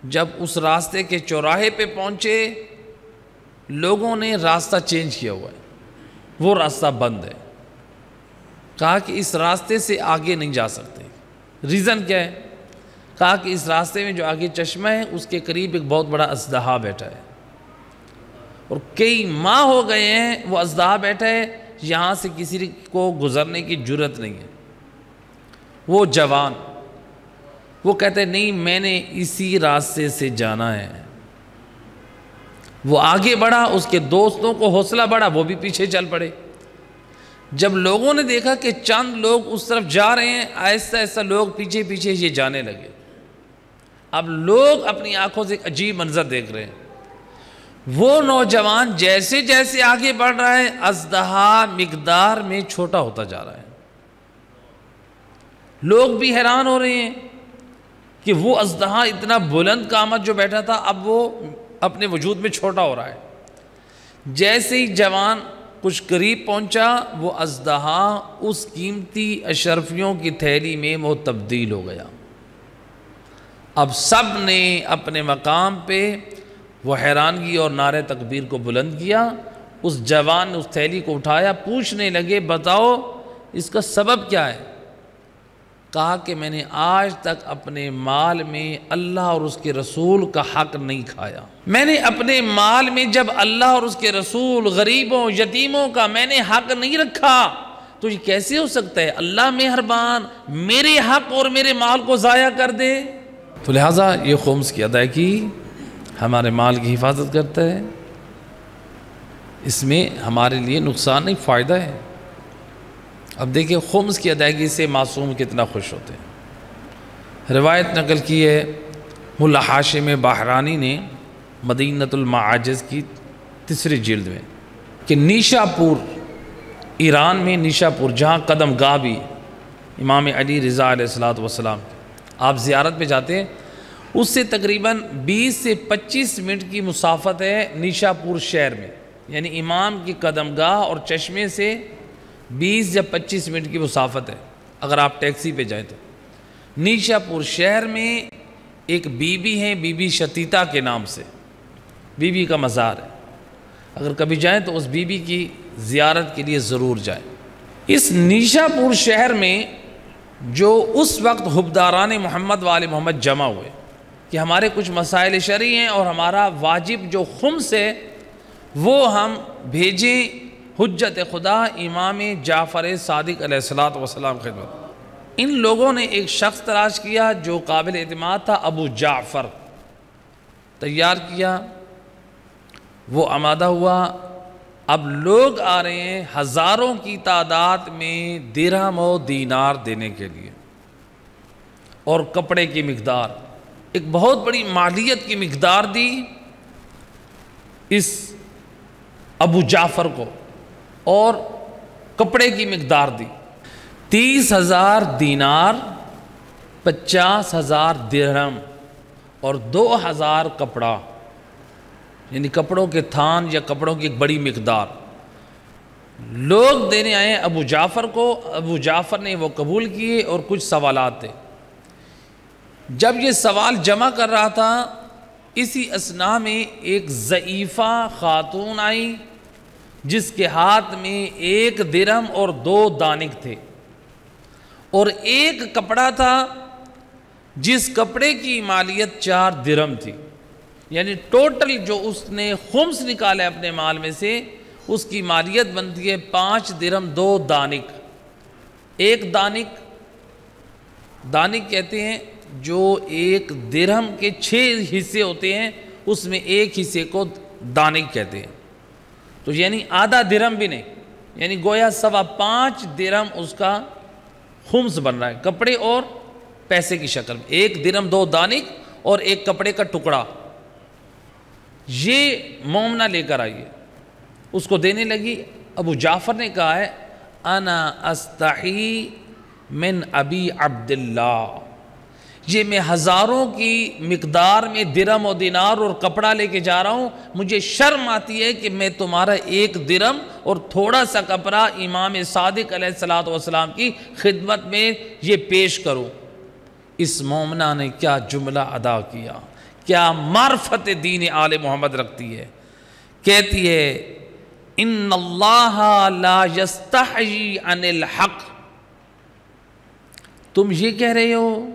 جب اس راستے کے چوراہے پہ پہنچے، لوگوں نے راستہ چینج کیا ہوا ہے، وہ راستہ بند ہے. کہا کہ اس راستے سے آگے نہیں جا سکتے. ریزن کیا ہے؟ کہا کہ اس راستے میں جو آگے چشمہ ہے اس کے قریب ایک بہت بڑا اژدہا بیٹھا ہے، اور کئی ماہ ہو گئے ہیں وہ اژدہا بیٹھا ہے، یہاں سے کسی کو گزرنے کی جرت نہیں ہے. وہ جوان، وہ کہتے ہیں نہیں، میں نے اسی راستے سے جانا ہے. وہ آگے بڑھا، اس کے دوستوں کو حوصلہ بڑھا، وہ بھی پیچھے چل پڑے. جب لوگوں نے دیکھا کہ چند لوگ اس طرف جا رہے ہیں، آہستہ آہستہ لوگ پیچھے پیچھے یہ جانے لگے. اب لوگ اپنی آنکھوں سے ایک عجیب منظر دیکھ رہے ہیں. وہ نوجوان جیسے جیسے آگے بڑھ رہا ہے، اژدہا مقدار میں چھوٹا ہوتا جا رہا ہے. لوگ بھی حیران ہو رہے ہیں کہ وہ اژدہا اتنا بلند قامت جو بیٹھا تھا اب وہ اپنے وجود میں چھوٹا ہو رہا ہے۔ جیسے ہی جوان کچھ قریب پہنچا وہ اژدہا اس قیمتی اشرفیوں کی تھیلی میں وہ تبدیل ہو گیا۔ اب سب نے اپنے مقام پہ وہ حیرانگی اور نعرہ تکبیر کو بلند کیا۔ اس جوان نے اس تھیلی کو اٹھایا، پوچھنے لگے بتاؤ اس کا سبب کیا ہے؟ کہا کہ میں نے آج تک اپنے مال میں اللہ اور اس کے رسول کا حق نہیں کھایا۔ میں نے اپنے مال میں جب اللہ اور اس کے رسول، غریبوں، یتیموں کا میں نے حق نہیں رکھا تو یہ کیسے ہو سکتا ہے اللہ مہربان میرے حق اور میرے مال کو ضائع کر دے؟ تو لہٰذا یہ خمس کی ادائیگی ہمارے مال کی حفاظت کرتا ہے، اس میں ہمارے لیے نقصان نہیں، فائدہ ہے۔ اب دیکھیں خمس کی ادائیگی سے معصوم کتنا خوش ہوتے ہیں۔ روایت نقل کی ہے ملا ہاشم بحرانی نے مدینۃ المعاجز کی 3 جلد میں کہ نیشا پور، ایران میں نیشا پور جہاں قدم گاہ بھی امام علی رضا علیہ السلام آپ زیارت پہ جاتے ہیں، اس سے تقریباً 20 سے 25 منٹ کی مسافت ہے نیشا پور شہر میں، یعنی امام کی قدم گاہ اور چشمے سے 20 یا 25 منٹ کی مسافت ہے اگر آپ ٹیکسی پہ جائیں تو۔ نیشا پور شہر میں ایک بی بی ہیں، بی بی شتیتا کے نام سے، بی بی کا مزار ہے، اگر کبھی جائیں تو اس بی بی کی زیارت کے لیے ضرور جائیں۔ اس نیشا پور شہر میں جو اس وقت حبداران محمد وآل محمد جمع ہوئے کہ ہمارے کچھ مسائل شرعی ہیں اور ہمارا واجب جو خمس ہے وہ ہم بھیجیں حجت خدا امام جعفر صادق علیہ السلام خدمت۔ ان لوگوں نے ایک شخص تلاش کیا جو قابل اعتماد تھا، ابو جعفر تیار کیا، وہ آمادہ ہوا۔ اب لوگ آ رہے ہیں ہزاروں کی تعداد میں درہم و دینار دینے کے لیے، اور کپڑے کی مقدار ایک بہت بڑی مالیت کی مقدار دی اس ابو جعفر کو، اور کپڑے کی مقدار دی 30,000 دینار، 50,000 درہم اور 2,000 کپڑا، یعنی کپڑوں کے تھان یا کپڑوں کی ایک بڑی مقدار لوگ دینے آئے ابو جعفر کو۔ ابو جعفر نے وہ قبول کیے اور کچھ سوالات تھے۔ جب یہ سوال جمع کر رہا تھا اسی اثناء میں ایک ضعیفہ خاتون آئی جس کے ہاتھ میں 1 درہم اور 2 دانک تھے، اور ایک کپڑا تھا جس کپڑے کی مالیت 4 درہم تھی، یعنی ٹوٹل جو اس نے خمس نکالا اپنے مال میں سے اس کی مالیت بنتی ہے 5 درہم 2 دانک۔ ایک دانک کہتے ہیں جو 1 درہم کے 6 حصے ہوتے ہیں، اس میں ایک حصے کو دانک کہتے ہیں، تو یعنی آدھا درہم بھی نہیں، یعنی گویا 5.25 درہم اس کا خمس بن رہا ہے کپڑے اور پیسے کی شکل میں۔ 1 درہم 2 دانک اور ایک کپڑے کا ٹکڑا، یہ مومنہ لے کر آئیے، اس کو دینے لگی۔ ابو جعفر نے کہا ہے انا استحی من ابی عبداللہ، یہ میں ہزاروں کی مقدار میں درہم و دینار اور کپڑا لے کے جا رہا ہوں، مجھے شرم آتی ہے کہ میں تمہارا 1 درہم اور تھوڑا سا کپڑا امام صادق علیہ السلام کی خدمت میں یہ پیش کروں۔ اس مومنہ نے کیا جملہ ادا کیا، کیا معرفت دین آل محمد رکھتی ہے، کہتی ہے ان اللہ لا یستحی عن الحق، تم یہ کہہ رہے ہو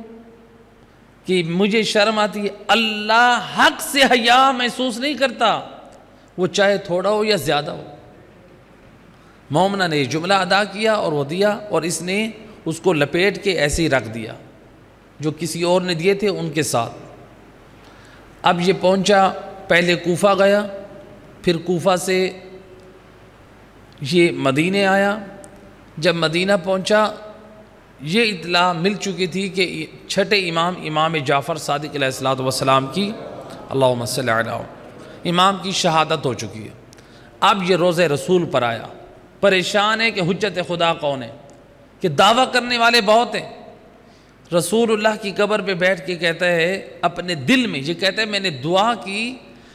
کہ مجھے شرم آتی ہے، اللہ حق سے حیا محسوس نہیں کرتا، وہ چاہے تھوڑا ہو یا زیادہ ہو۔ مومنہ نے یہ جملہ ادا کیا اور وہ دیا، اور اس نے اس کو لپیٹ کے ایسے ہی رکھ دیا جو کسی اور نے دیے تھے ان کے ساتھ۔ اب یہ پہنچا، پہلے کوفہ گیا، پھر کوفہ سے یہ مدینے آیا۔ جب مدینہ پہنچا یہ اطلاع مل چکی تھی کہ 6 امام، امام جعفر صادق علیہ السلام کی اللہم صلی علی امام کی شہادت ہو چکی ہے۔ اب یہ روضہ رسول پر آیا، پریشان ہے کہ حجت خدا کون ہے، کہ دعویٰ کرنے والے بہت ہیں، رسول اللہ کی قبر پہ بیٹھ کے کہتا ہے اپنے دل میں، یہ کہتا ہے میں نے دعا کی،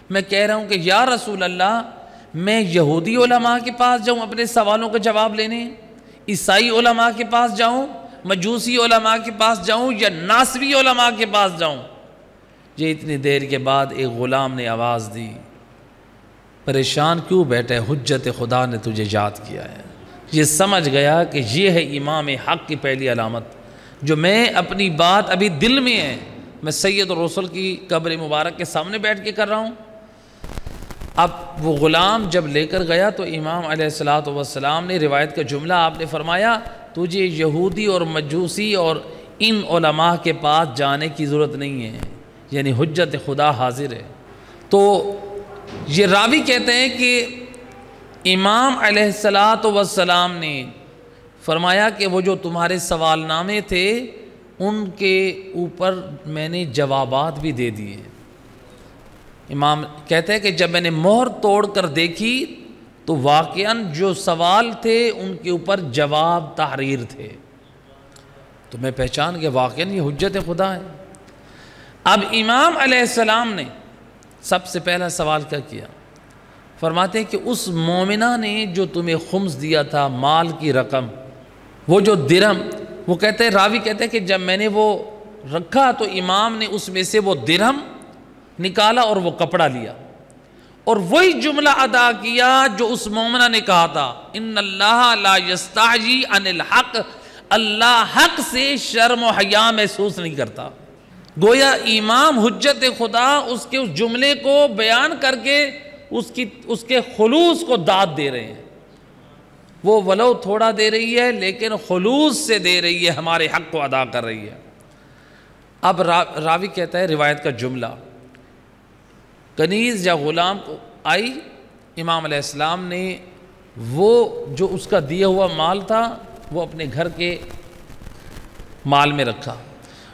میں کہہ رہا ہوں کہ یا رسول اللہ میں یہودی علماء کے پاس جاؤں اپنے سوالوں کا جواب لینے، عیسائی علماء کے پاس جاؤں، مجوسی علماء کے پاس جاؤں، یا ناصبی علماء کے پاس جاؤں؟ یہ اتنی دیر کے بعد ایک غلام نے آواز دی، پریشان کیوں بیٹھے، حجت خدا نے تجھے یاد کیا ہے۔ یہ سمجھ گیا کہ یہ ہے امام حق کی پہلی علامت، جو میں اپنی بات ابھی دل میں ہے، میں سید الرسل کی قبر مبارک کے سامنے بیٹھ کے کر رہا ہوں۔ اب وہ غلام جب لے کر گیا تو امام علیہ السلام نے روایت کا جملہ آپ نے فرمایا، تجھے یہودی اور مجوسی اور ان علماء کے پاس جانے کی ضرورت نہیں ہے، یعنی حجت خدا حاضر ہے۔ تو یہ راوی کہتے ہیں کہ امام علیہ السلام نے فرمایا کہ وہ جو تمہارے سوال نامے تھے ان کے اوپر میں نے جوابات بھی دے دیے۔ امام کہتے ہیں کہ جب میں نے مہر توڑ کر دیکھی تو واقعاً جو سوال تھے ان کے اوپر جواب تحریر تھے، تو میں پہچان گیا واقعاً یہ حجت خدا ہے۔ اب امام علیہ السلام نے سب سے پہلا سوال کیا کیا؟ فرماتے ہیں کہ اس مومنہ نے جو تمہیں خمس دیا تھا مال کی رقم، وہ جو درہم، وہ کہتے ہیں راوی کہتے ہیں کہ جب میں نے وہ رکھا تو امام نے اس میں سے وہ درہم نکالا اور وہ کپڑا لیا اور وہی جملہ ادا کیا جو اس مومنہ نے کہا تھا، ان اللہ لا یستحیی عن الحق، اللہ حق سے شرم و حیا محسوس نہیں کرتا۔ گویا امام حجت خدا اس کے اس جملے کو بیان کر کے اس کے خلوص کو داد دے رہے ہیں، وہ ولو تھوڑا دے رہی ہے لیکن خلوص سے دے رہی ہے، ہمارے حق کو ادا کر رہی ہے۔ اب راوی کہتا ہے روایت کا جملہ، کنیز یا غلام کو آئی، امام علیہ السلام نے وہ جو اس کا دیا ہوا مال تھا وہ اپنے گھر کے مال میں رکھا،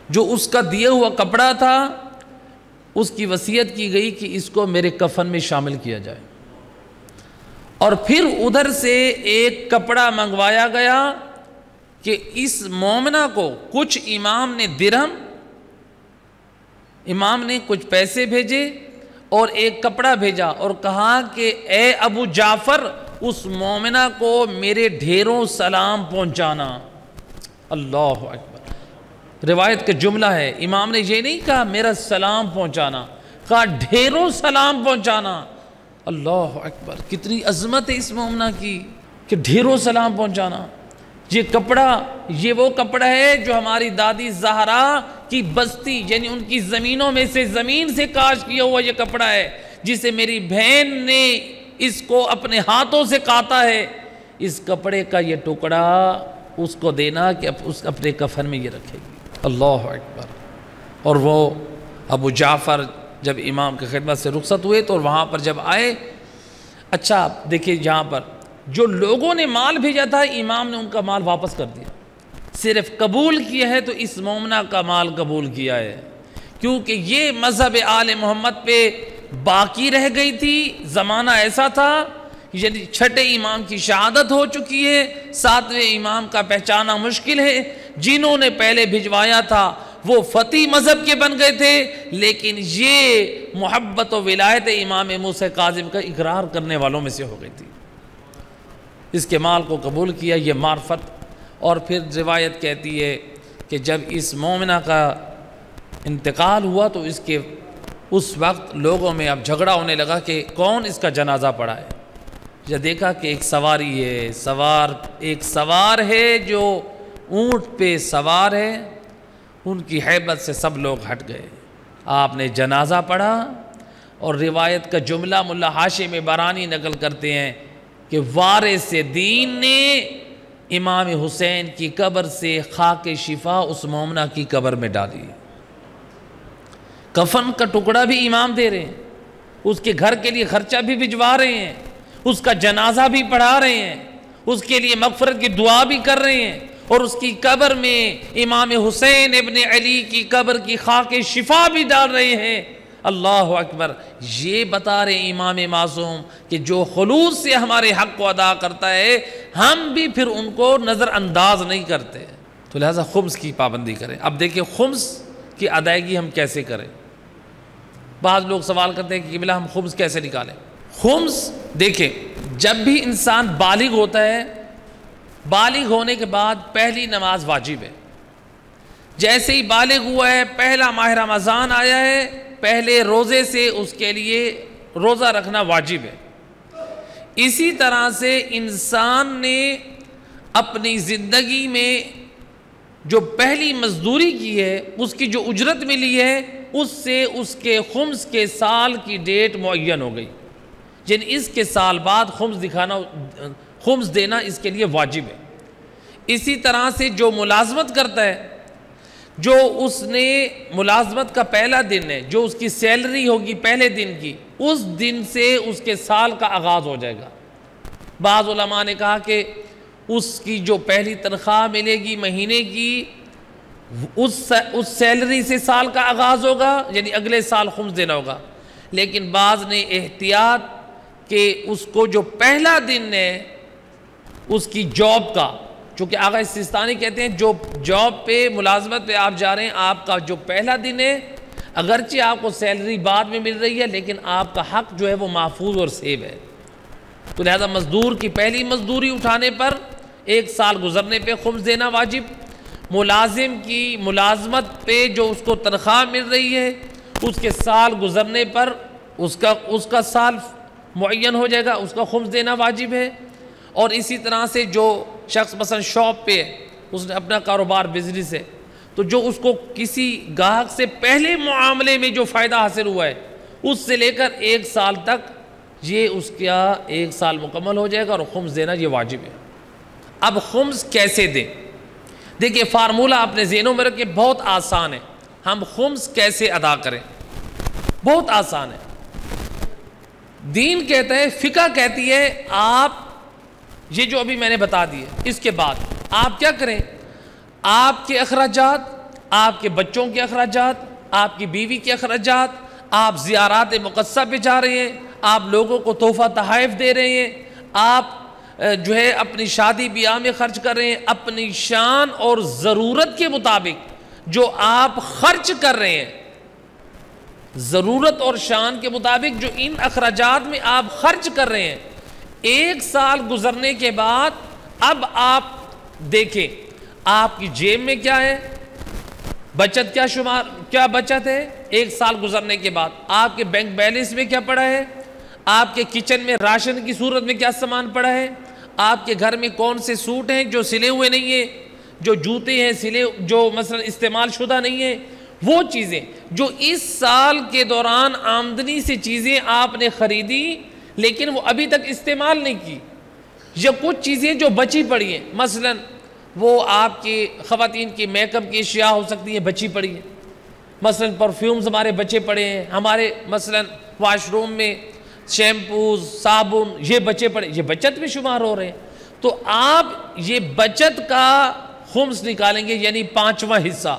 جو اس کا دیا ہوا کپڑا تھا اس کی وصیت کی گئی کہ اس کو میرے کفن میں شامل کیا جائے، اور پھر ادھر سے ایک کپڑا منگوایا گیا کہ اس مومنہ کو کچھ امام نے درہم، امام نے کچھ پیسے بھیجے اور ایک کپڑا بھیجا اور کہا کہ اے ابو جعفر اس مومنہ کو میرے ڈھیروں سلام پہنچانا۔ اللہ اکبر، روایت کا جملہ ہے، امام نے یہ نہیں کہا میرا سلام پہنچانا، کہا ڈھیروں سلام پہنچانا۔ اللہ اکبر، کتنی عظمت ہے اس مومنہ کی کہ ڈھیروں سلام پہنچانا۔ یہ کپڑا، یہ وہ کپڑا ہے جو ہماری دادی زہرا کی بستی یعنی ان کی زمینوں میں سے زمین سے کاش کیا ہوا یہ کپڑا ہے، جسے میری بہن نے اس کو اپنے ہاتھوں سے کاتا ہے۔ اس کپڑے کا یہ ٹکڑا اس کو دینا کہ اس اپنے کفن میں یہ رکھے گی۔ اللہ اکبر۔ اور وہ ابو جعفر جب امام کی خدمت سے رخصت ہوئے تو وہاں پر جب آئے، اچھا دیکھیں یہاں پر جو لوگوں نے مال بھیجا تھا امام نے ان کا مال واپس کر دیا، صرف قبول کیا ہے تو اس مومنہ کا مال قبول کیا ہے، کیونکہ یہ مذہب آل محمد پہ باقی رہ گئی تھی۔ زمانہ ایسا تھا یعنی چھٹے امام کی شہادت ہو چکی ہے، ساتویں امام کا پہچانا مشکل ہے، جنہوں نے پہلے بھجوایا تھا وہ فقیہ مذہب کے بن گئے تھے، لیکن یہ محبت و ولایت امام موسیٰ کاظم کا اقرار کرنے والوں میں سے ہو گئی تھی۔ اس کے مال کو قبول کیا، یہ معرفت۔ اور پھر روایت کہتی ہے کہ جب اس مومنہ کا انتقال ہوا تو اس وقت لوگوں میں اب جھگڑا ہونے لگا کہ کون اس کا جنازہ پڑھا ہے۔ جب دیکھا کہ ایک سواری ہے، ایک سوار ہے جو اونٹ پہ سوار ہے، ان کی ہیبت سے سب لوگ ہٹ گئے۔ آپ نے جنازہ پڑھا اور روایت کا جملہ ملا ہاشم برانی نقل کرتے ہیں کہ وارث دین نے امام حسین کی قبر سے خاک شفا اس مومنہ کی قبر میں ڈالی، کفن کا ٹکڑا بھی امام دے رہے ہیں، اس کے گھر کے لیے خرچہ بھی بھجوا رہے ہیں، اس کا جنازہ بھی پڑھا رہے ہیں، اس کے لیے مغفرت کی دعا بھی کر رہے ہیں، اور اس کی قبر میں امام حسین ابن علی کی قبر کی خاک شفا بھی ڈال رہے ہیں۔ اللہ اکبر، یہ بتا رہے امام معصوم کہ جو خلوص سے ہمارے حق کو ادا کرتا ہے ہم بھی پھر ان کو نظر انداز نہیں کرتے۔ تو لہٰذا خمس کی پابندی کریں۔ اب دیکھیں خمس کی ادائیگی ہم کیسے کریں۔ بعض لوگ سوال کرتے ہیں کہ قبلہ ہم خمس کیسے نکالیں۔ خمس دیکھیں، جب بھی انسان بالغ ہوتا ہے، بالغ ہونے کے بعد پہلی نماز واجب ہے۔ جیسے ہی بالغ ہوا ہے، پہلا ماہ رمضان آیا ہے، پہلے روزے سے اس کے لیے روزہ رکھنا واجب ہے۔ اسی طرح سے انسان نے اپنی زندگی میں جو پہلی مزدوری کی ہے، اس کی جو اجرت ملی ہے، اس سے اس کے خمس کے سال کی ڈیٹ معین ہو گئی، یعنی اس کے سال بعد خمس دینا اس کے لیے واجب ہے۔ اسی طرح سے جو ملازمت کرتا ہے، جو اس نے ملازمت کا پہلا دن ہے، جو اس کی سیلری ہوگی پہلے دن کی، اس دن سے اس کے سال کا آغاز ہو جائے گا۔ بعض علماء نے کہا کہ اس کی جو پہلی تنخواہ ملے گی مہینے کی، اس سیلری سے سال کا آغاز ہوگا، یعنی اگلے سال خمس دینا ہوگا۔ لیکن بعض نے احتیاط کہ اس کو جو پہلا دن ہے اس کی جاب کا، چونکہ آغا سیستانی کہتے ہیں جو جاب پہ ملازمت پہ آپ جا رہے ہیں، آپ کا جو پہلا دن ہے، اگرچہ آپ کو سیلری بعد میں مل رہی ہے، لیکن آپ کا حق جو ہے وہ محفوظ اور سیو ہے۔ تو لہذا مزدور کی پہلی مزدوری اٹھانے پر 1 سال گزرنے پہ خمس دینا واجب۔ ملازم کی ملازمت پہ جو اس کو تنخواہ مل رہی ہے، اس کے سال گزرنے پر اس کا سال معین ہو جائے گا، اس کا خمس دینا واجب ہے۔ اور اسی طرح سے جو شخص مثلا شاپ پہ ہے، اس نے اپنا کاروبار بزنس ہے، تو جو اس کو کسی گاہک سے پہلے معاملے میں جو فائدہ حاصل ہوا ہے، اس سے لے کر 1 سال تک یہ اس کا 1 سال مکمل ہو جائے گا، اور خمس دینا یہ واجب ہے۔ اب خمس کیسے دیں؟ دیکھیں فارمولہ اپنے ذہنوں میں رکھیں، بہت آسان ہے۔ ہم خمس کیسے ادا کریں؟ بہت آسان ہے۔ دین کہتا ہے، فقہ کہتی ہے، آپ یہ جو ابھی میں نے بتا دی ہے، اس کے بعد آپ کیا کریں؟ آپ کے اخراجات، آپ کے بچوں کے اخراجات، آپ کی بیوی کے اخراجات، آپ زیارات مقدسہ پہ جا رہے ہیں، آپ لوگوں کو تحفہ تحائف دے رہے ہیں، آپ جو ہے اپنی شادی بیاہ میں خرچ کر رہے ہیں، اپنی شان اور ضرورت کے مطابق جو آپ خرچ کر رہے ہیں، ضرورت اور شان کے مطابق جو ان اخراجات میں آپ خرچ کر رہے ہیں، 1 سال گزرنے کے بعد اب آپ دیکھیں آپ کی جیب میں کیا ہے، بچت کیا بچت ہے 1 سال گزرنے کے بعد، آپ کے بینک بیلنس میں کیا پڑا ہے، آپ کے کچن میں راشن کی صورت میں کیا سامان پڑا ہے، آپ کے گھر میں کون سے سوٹ ہیں جو سلے ہوئے نہیں ہیں، جو جوتے ہیں جو مثلا استعمال شدہ نہیں ہیں، وہ چیزیں جو اس سال کے دوران آمدنی سے چیزیں آپ نے خریدی لیکن وہ ابھی تک استعمال نہیں کی، یا کچھ چیزیں جو بچی پڑی ہیں، مثلا وہ آپ کی خواتین کی میک اپ کی اشیاء ہو سکتی ہیں بچی پڑی ہیں، مثلا پرفیومز ہمارے بچے پڑے ہیں، ہمارے مثلا واش روم میں شیمپوز صابن یہ بچے پڑے، یہ بچت میں شمار ہو رہے ہیں۔ تو آپ یہ بچت کا خمس نکالیں گے، یعنی 5واں حصہ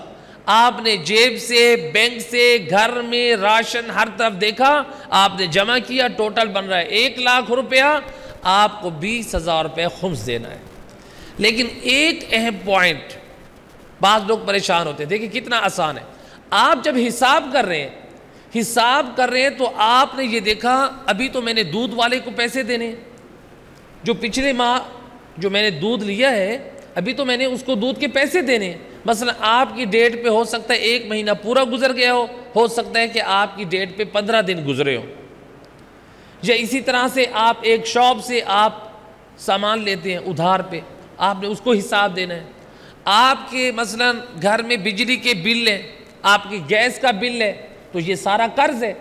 آپ نے جیب سے، بینک سے، گھر میں راشن ہر طرف دیکھا، آپ نے جمع کیا، ٹوٹل بن رہا ہے 1 لاکھ روپیہ، آپ کو 20,000 روپے خمس دینا ہے۔ لیکن ایک اہم پوائنٹ، بعض لوگ پریشان ہوتے ہیں، دیکھیں کتنا آسان ہے۔ آپ جب حساب کر رہے ہیں تو آپ نے یہ دیکھا ابھی تو میں نے دودھ والے کو پیسے دینے، جو پچھلے ماہ جو میں نے دودھ لیا ہے ابھی تو میں نے اس کو دودھ کے پیسے دینے، مثلا آپ کی ڈیٹ پہ ہو سکتا ہے 1 مہینہ پورا گزر گیا ہو سکتا ہے کہ آپ کی ڈیٹ پہ 15 دن گزرے ہو، یا اسی طرح سے آپ ایک شاپ سے آپ سامان لیتے ہیں ادھار پہ، آپ نے اس کو حساب دینا ہے۔ آپ کے مثلا گھر میں بجلی کے بل ہے، آپ کی گیس کا بل ہے، تو یہ سارا قرض ہے۔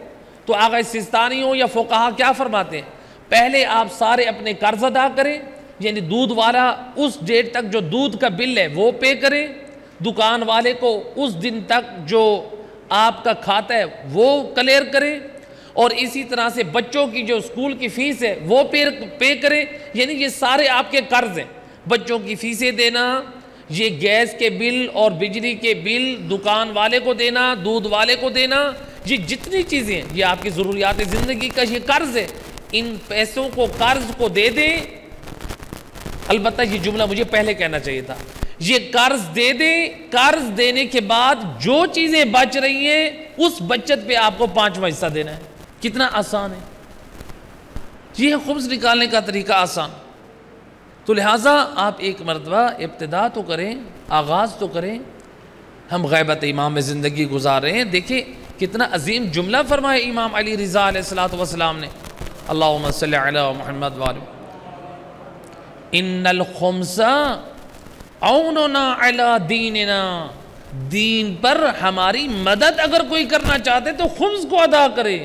تو آغا سیستانی ہو یا فقہا کیا فرماتے ہیں؟ پہلے آپ سارے اپنے قرض ادا کریں، یعنی دودھ والا اس ڈیٹ تک جو دودھ کا بل ہے وہ پے کریں، دکان والے کو اس دن تک جو آپ کا کھاتا ہے وہ کلیئر کریں، اور اسی طرح سے بچوں کی جو اسکول کی فیس ہے وہ پے کریں، یعنی یہ سارے آپ کے قرض ہیں۔ بچوں کی فیسیں دینا، یہ گیس کے بل اور بجلی کے بل دکان والے کو دینا، دودھ والے کو دینا، یہ جتنی چیزیں ہیں یہ آپ کی ضروریات زندگی کا یہ قرض ہے، ان پیسوں کو قرض کو دے دیں۔ البتہ یہ جملہ مجھے پہلے کہنا چاہیے تھا، یہ قرض دے دیں، قرض دینے کے بعد جو چیزیں بچ رہی ہیں اس بچت پہ آپ کو 5واں حصہ دینا ہے۔ کتنا آسان ہے، یہ ہے خبز نکالنے کا طریقہ آسان۔ تو لہٰذا آپ ایک مرتبہ ابتدا تو کریں، آغاز تو کریں۔ ہم غیبت امام میں زندگی گزار رہے ہیں، دیکھیں کتنا عظیم جملہ فرمایا امام علی رضا علیہ السلام نے، اللہم صلی علی محمد وآلہ ان الخمس عوننا علی دیننا، دین پر ہماری مدد اگر کوئی کرنا چاہتے تو خمس کو ادا کرے۔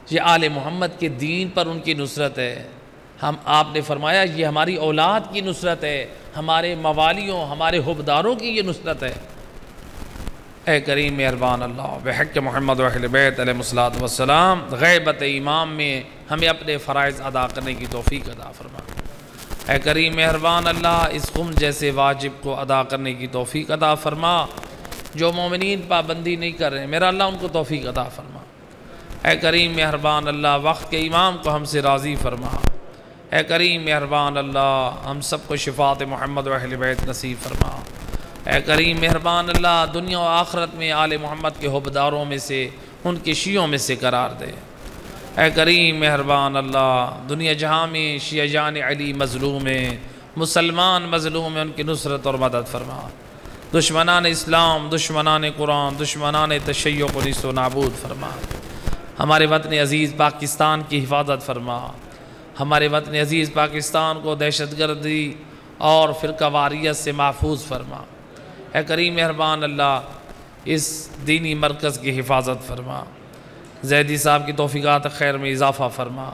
یہ آل محمد کے دین پر ان کی نصرت ہے۔ آپ نے فرمایا یہ ہماری اولاد کی نصرت ہے، ہمارے موالیوں، ہمارے حبداروں کی یہ نصرت ہے۔ اے کریم مہربان اللہ بحق محمد و اہل بیت علیہ الصلوۃ والسلام، غیبت امام میں ہمیں اپنے فرائض ادا کرنے کی توفیق عطا فرما۔ اے کریم مہربان اللہ اس خمس جیسے واجب کو ادا کرنے کی توفیق عطا فرما۔ جو مومنین پابندی نہیں کر رہے میرا اللہ ان کو توفیق عطا فرما۔ اے کریم مہربان اللہ وقت کے امام کو ہم سے راضی فرما۔ اے کریم مہربان اللہ ہم سب کو شفاعت محمد و اہل بیت نصیب فرما۔ اے کریم مہربان اللہ دنیا و آخرت میں آل محمد کے حبداروں میں سے، ان کے شیعوں میں سے قرار دے۔ اے کریم مہربان اللہ دنیا جہاں میں شیعہ جان علی مظلوم ہیں، مسلمان مظلوم ہیں، ان کی نصرت اور مدد فرما۔ دشمنان اسلام، دشمنان قرآن، دشمنان تشیع کو نیست و نابود فرما۔ ہمارے وطن عزیز پاکستان کی حفاظت فرما۔ ہمارے وطن عزیز پاکستان کو دہشت گردی اور فرقہ واریت سے محفوظ فرما۔ اے کریم مہربان اللہ اس دینی مرکز کی حفاظت فرما۔ زیدی صاحب کی توفیقات خیر میں اضافہ فرما۔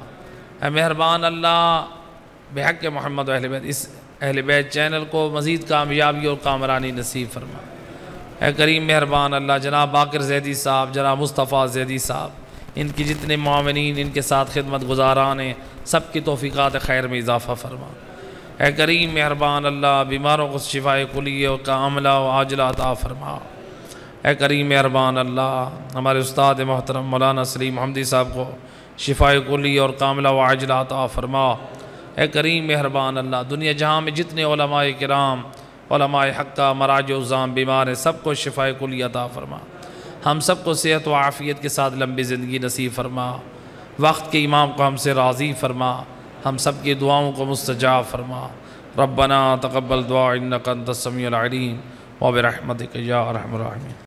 اے مہربان اللہ بحق محمد و اہل بیت اس اہل بیت چینل کو مزید کامیابی اور کامرانی نصیب فرما۔ اے کریم مہربان اللہ جناب باقر زیدی صاحب، جناب مصطفیٰ زیدی صاحب، ان کی جتنے معاونین ان کے ساتھ خدمت گزاران ہیں سب کی توفیقات خیر میں اضافہ فرما۔ اے کریم مہربان اللہ بیماروں کو شفاء کلیہ و کاملہ و عاجلہ عطا فرما۔ اے کریم مہربان اللہ ہمارے استاد محترم مولانا سلیم حمدی صاحب کو شفاء کلیہ اور کاملہ و عاجلہ عطا فرما۔ اے کریم مہربان اللہ دنیا جہاں میں جتنے علماء کرام، علماء حقہ، مراجع عظام بیمار ہیں سب کو شفاء کلیہ عطا فرما۔ ہم سب کو صحت و عافیت کے ساتھ لمبی زندگی نصیب فرما۔ وقت کے امام کو ہم سے راضی فرما۔ ہم سب کی دعاؤں کو مستجاب فرما۔ ربنا تقبل دعا انک انت السمیع العلیم وبرحمتک یا ارحم الراحمین۔